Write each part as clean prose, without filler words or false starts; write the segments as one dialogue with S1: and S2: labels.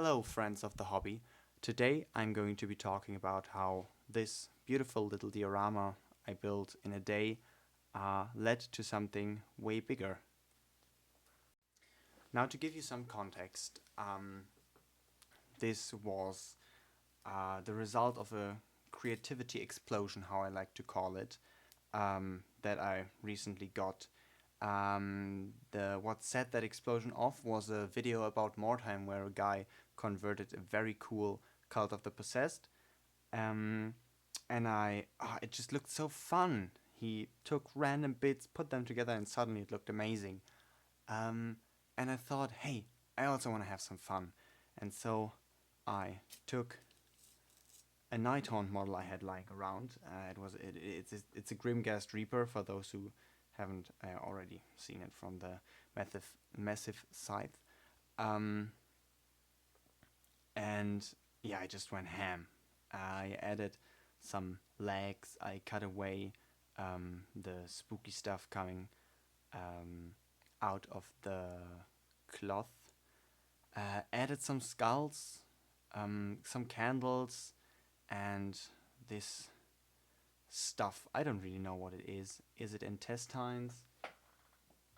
S1: Hello, friends of the hobby. Today I'm going to be talking about how this beautiful little diorama I built in a day led to something way bigger. Now, to give you some context, this was the result of a creativity explosion, how I like to call it, that I recently got. What set that explosion off was a video about Mordheim where a guy converted a very cool Cult of the Possessed, um, and it just looked so fun. He took random bits, put them together, and suddenly it looked amazing. Um, and I thought, hey, I also want to have some fun, and so I took a Nighthaunt model I had lying around. It's a Grimghast Reaper for those who haven't already seen it from the massive scythe. Um, and yeah, I just went ham. I added some legs. I cut away the spooky stuff coming um, out of the cloth. Added some skulls, some candles, and this stuff. I don't really know what it is. Is it intestines?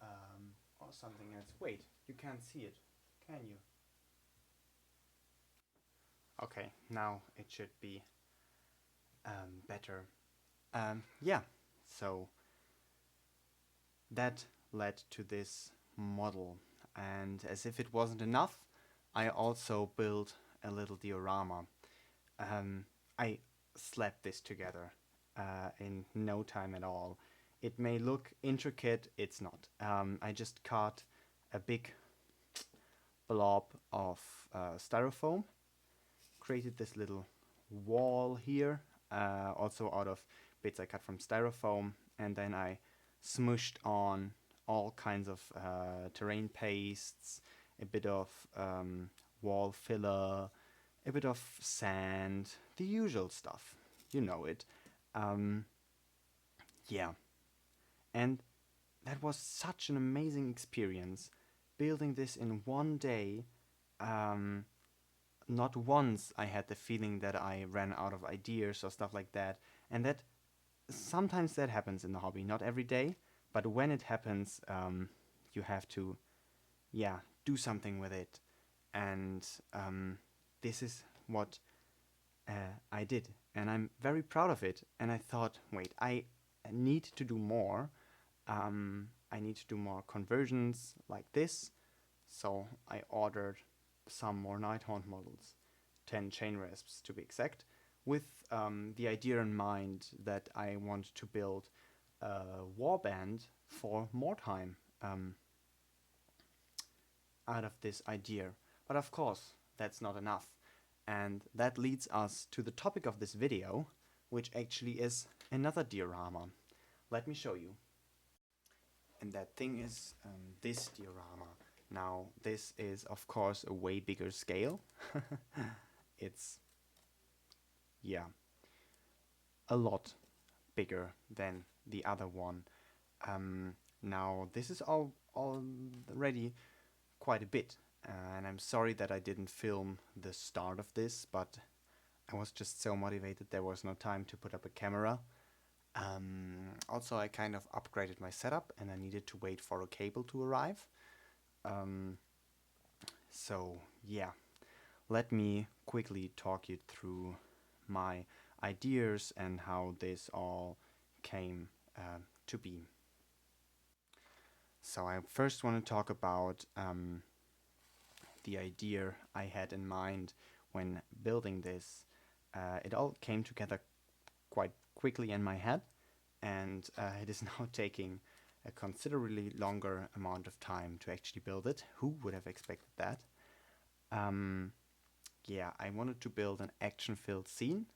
S1: Or something else? Wait, you can't see it, can you? Okay, now it should be better. Yeah, so that led to this model. And as if it wasn't enough, I also built a little diorama. I slapped this together in no time at all. It may look intricate, it's not. I just cut a big blob of styrofoam, created this little wall here, also out of bits I cut from styrofoam, and then I smushed on all kinds of terrain pastes, a bit of wall filler, a bit of sand, the usual stuff. You know it. Um, yeah. And that was such an amazing experience. Building this in one day, um, not once I had the feeling that I ran out of ideas or stuff like that. And that sometimes that happens in the hobby, not every day, but when it happens, you have to, yeah, do something with it. And this is what I did, and I'm very proud of it. And I thought, wait, I need to do more. I need to do more conversions like this. So I ordered some more Nighthaunt models, 10 chain rasps to be exact, with the idea in mind that I want to build a warband for Mordheim out of this idea. But of course, that's not enough. And that leads us to the topic of this video, which actually is another diorama. Let me show you. And that thing is this diorama. Now, this is, of course, a way bigger scale. It's, yeah, a lot bigger than the other one. Now, this is already quite a bit. And I'm sorry that I didn't film the start of this, but I was just so motivated there was no time to put up a camera. Also, I kind of upgraded my setup and I needed to wait for a cable to arrive. So, yeah, let me quickly talk you through my ideas and how this all came to be. So, I first want to talk about the idea I had in mind when building this. It all came together quite quickly in my head, and it is now taking a considerably longer amount of time to actually build it. Who would have expected that? Yeah, I wanted to build an action-filled scene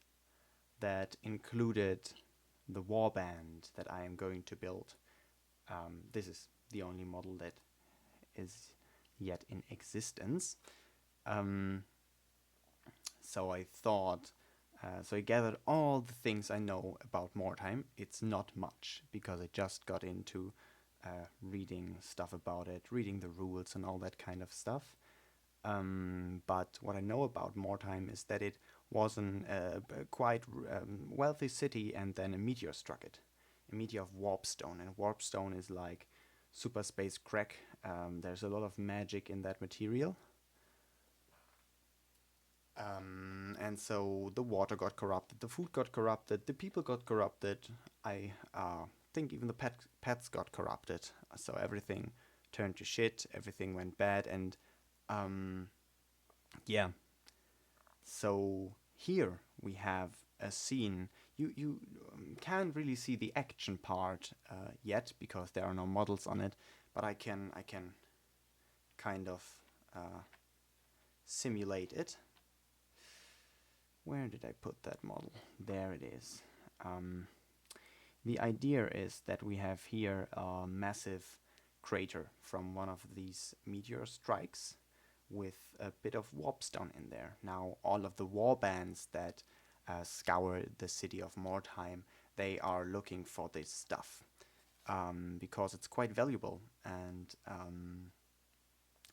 S1: that included the warband that I am going to build. This is the only model that is yet in existence. So I thought, so I gathered all the things I know about Mordheim. It's not much because I just got into reading stuff about it, reading the rules and all that kind of stuff. But what I know about Mordheim is that it was a quite wealthy city, and then a meteor struck it. A meteor of warpstone, and warpstone is like super space crack. There's a lot of magic in that material. And so the water got corrupted, the food got corrupted, the people got corrupted. I think even the pets got corrupted. So everything turned to shit, everything went bad, and um, yeah. So here we have a scene. You can't really see the action part yet because there are no models on it, but I can kind of uh, simulate it. Where did I put that model? There it is. Um, the idea is that we have here a massive crater from one of these meteor strikes with a bit of warpstone in there. Now, all of the warbands that scour the city of Mordheim, they are looking for this stuff because it's quite valuable. And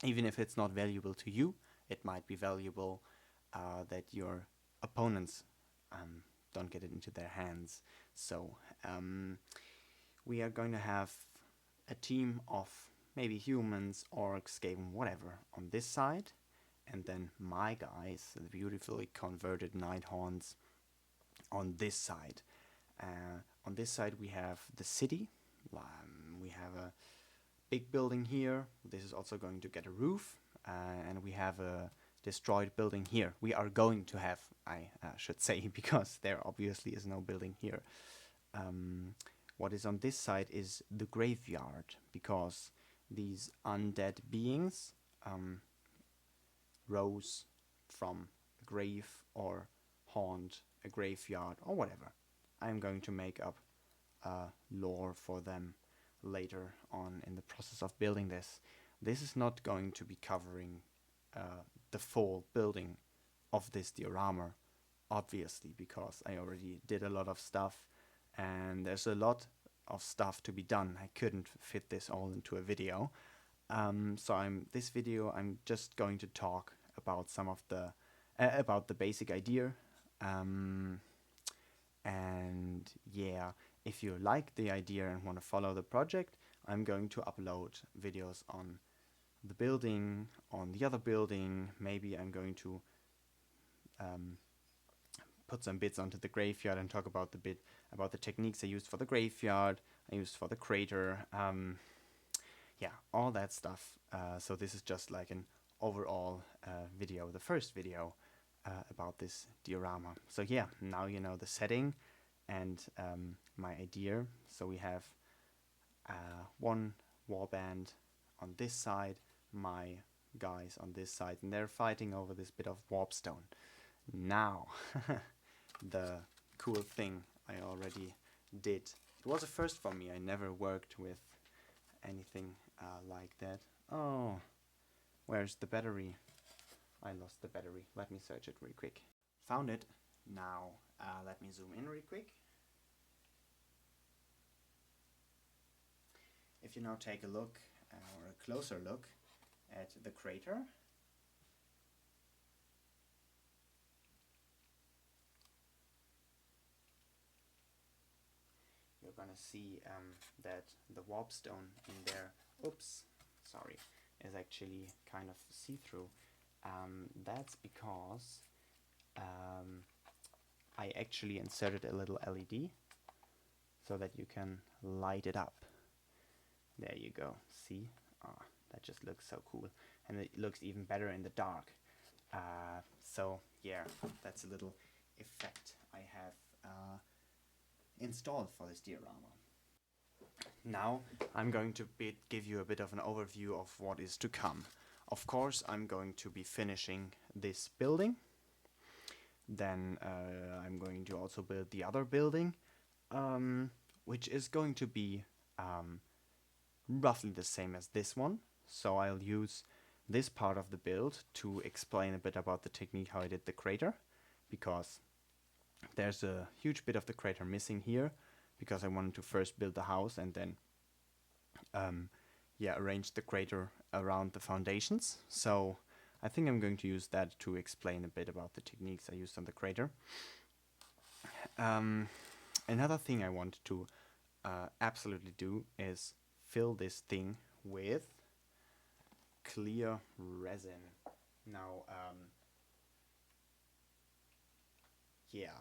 S1: even if it's not valuable to you, it might be valuable that your opponents don't get it into their hands. So we are going to have a team of maybe humans, orcs, Skaven, whatever on this side, and then my guys, the beautifully converted Nighthorns, on this side. On this side we have the city. We have a big building here. This is also going to get a roof, and we have a destroyed building here. We are going to have, I should say, because there obviously is no building here. What is on this side is the graveyard, because these undead beings rose from a grave or haunt a graveyard or whatever. I'm going to make up lore for them later on in the process of building this. This is not going to be covering the full building of this diorama, obviously, because I already did a lot of stuff and there's a lot of stuff to be done. I couldn't fit this all into a video. So this video I'm just going to talk about some of the about the basic idea. And yeah, if you like the idea and want to follow the project, I'm going to upload videos on the building, on the other building. Maybe I'm going to put some bits onto the graveyard and talk about the techniques I used for the graveyard, I used for the crater. Yeah, all that stuff. So this is just like an overall video, the first video about this diorama. So yeah, now you know the setting and my idea. So we have one warband on this side, my guys on this side, and they're fighting over this bit of warpstone. Now, the cool thing I already did. It was a first for me. I never worked with anything like that. Oh, where's the battery? I lost the battery. Let me search it real quick. Found it. Now, let me zoom in real quick. If you now take a look, or a closer look, at the crater, you're gonna see that the warpstone in there, is actually kind of see-through. That's because I actually inserted a little LED so that you can light it up. There you go. See? That just looks so cool. And it looks even better in the dark. So yeah, that's a little effect I have installed for this diorama. Now I'm going to give you a bit of an overview of what is to come. Of course, I'm going to be finishing this building. Then I'm going to also build the other building, which is going to be roughly the same as this one. So I'll use this part of the build to explain a bit about the technique how I did the crater, because there's a huge bit of the crater missing here, because I wanted to first build the house and then arrange the crater around the foundations. So I think I'm going to use that to explain a bit about the techniques I used on the crater. Another thing I want to absolutely do is fill this thing with clear resin. Now, yeah,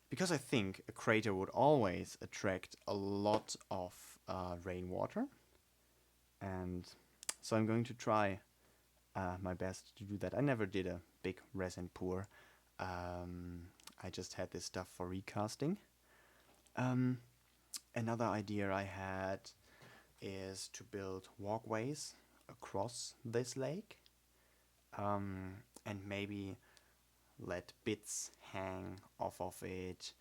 S1: because I think a crater would always attract a lot of rainwater, and so I'm going to try my best to do that. I never did a big resin pour. I just had this stuff for recasting. Another idea I had is to build walkways across this lake, and maybe let bits hang off of it,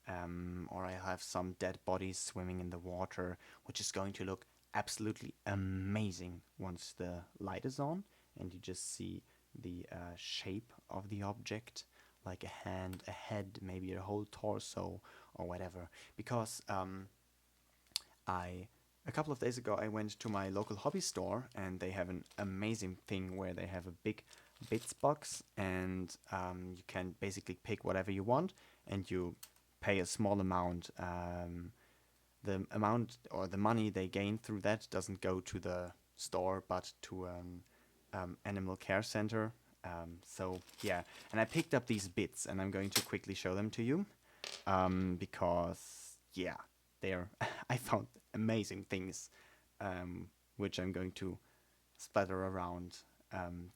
S1: or I have some dead bodies swimming in the water, which is going to look absolutely amazing once the light is on and you just see the shape of the object, like a hand, a head, maybe a whole torso or whatever. Because a couple of days ago I went to my local hobby store, and they have an amazing thing where they have a big bits box, and you can basically pick whatever you want, and you pay a small amount. The amount or the money they gain through that doesn't go to the store, but to animal care center. So yeah, and I picked up these bits, and I'm going to quickly show them to you, because yeah, they're I found amazing things, which I'm going to splatter around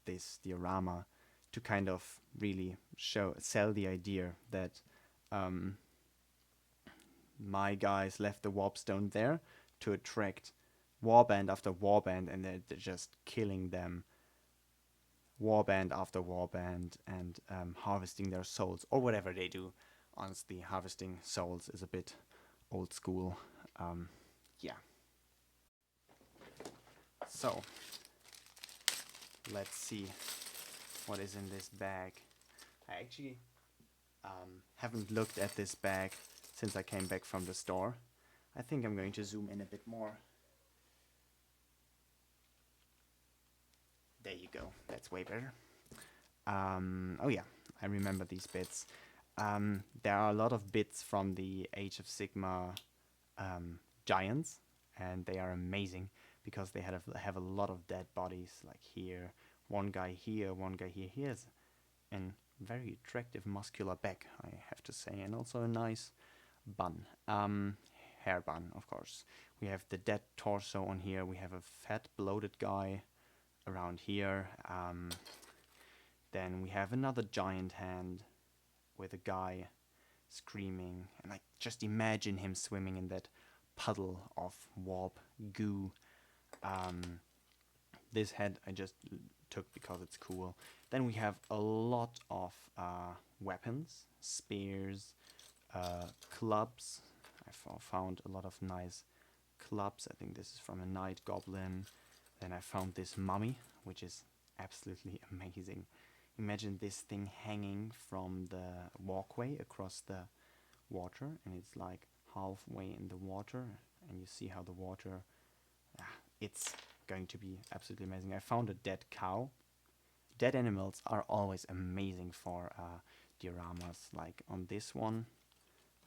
S1: this diorama to kind of really sell the idea that my guys left the warpstone there to attract warband after warband, and they're just killing them warband after warband, and harvesting their souls or whatever they do. Honestly, harvesting souls is a bit old school. Yeah. So let's see what is in this bag. I actually haven't looked at this bag since I came back from the store. I think I'm going to zoom in a bit more. There you go, that's way better. Oh yeah, I remember these bits. There are a lot of bits from the Age of Sigma giants, and they are amazing because they have a lot of dead bodies, like here, one guy here, one guy here. Here's an very attractive muscular back, I have to say, and also a nice bun, hair bun, of course. We have the dead torso on here. We have a fat bloated guy around here. Then we have another giant hand with a guy screaming, and I just imagine him swimming in that puddle of warp goo. This head I just took because it's cool. Then we have a lot of weapons, spears, clubs. I found a lot of nice clubs. I think this is from a night goblin. Then I found this mummy, which is absolutely amazing. Imagine this thing hanging from the walkway across the water, and it's like halfway in the water, and you see how the water, it's going to be absolutely amazing. I found a dead cow. Dead animals are always amazing for dioramas. Like on this one,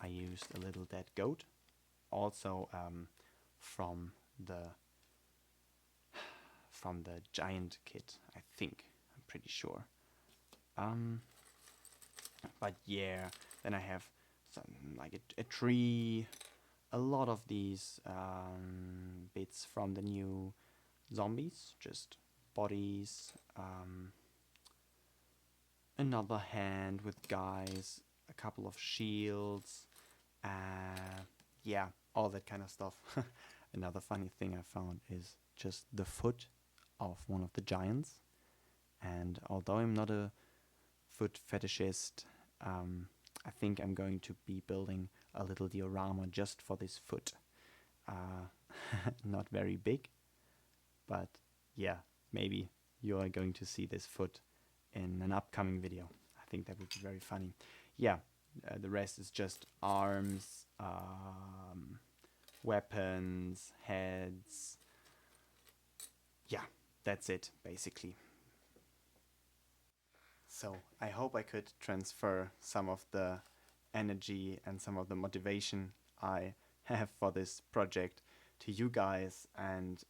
S1: I used a little dead goat, also from the giant kit, I think. I'm pretty sure. But yeah, then I have some like a tree, a lot of these bits from the new zombies, just bodies, another hand with guys, a couple of shields, yeah, all that kind of stuff. Another funny thing I found is just the foot of one of the giants, and although I'm not a foot fetishist, I think I'm going to be building a little diorama just for this foot. Not very big, but yeah, maybe you are going to see this foot in an upcoming video. I think that would be very funny. Yeah, the rest is just arms, weapons, heads. Yeah, that's it, basically. So I hope I could transfer some of the energy and some of the motivation I have for this project to you guys. And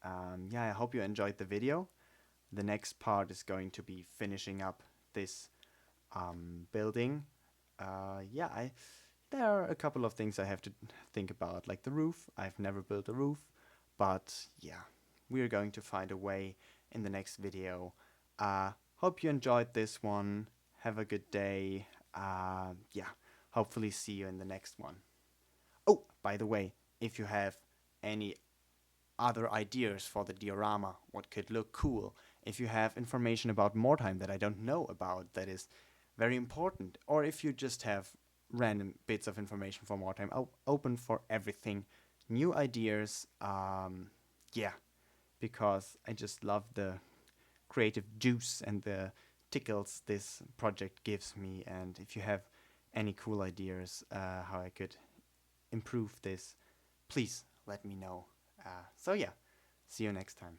S1: yeah, I hope you enjoyed the video. The next part is going to be finishing up this building. Yeah, there are a couple of things I have to think about, like the roof. I've never built a roof, but yeah, we're going to find a way in the next video. Hope you enjoyed this one. Have a good day. Yeah, hopefully see you in the next one. Oh, by the way, if you have any other ideas for the diorama, what could look cool, if you have information about Mordheim that I don't know about that is very important, or if you just have random bits of information for Mordheim, I'm open for everything. New ideas, yeah, because I just love the creative juice and the tickles this project gives me. And if you have any cool ideas how I could improve this, please let me know. So yeah, see you next time.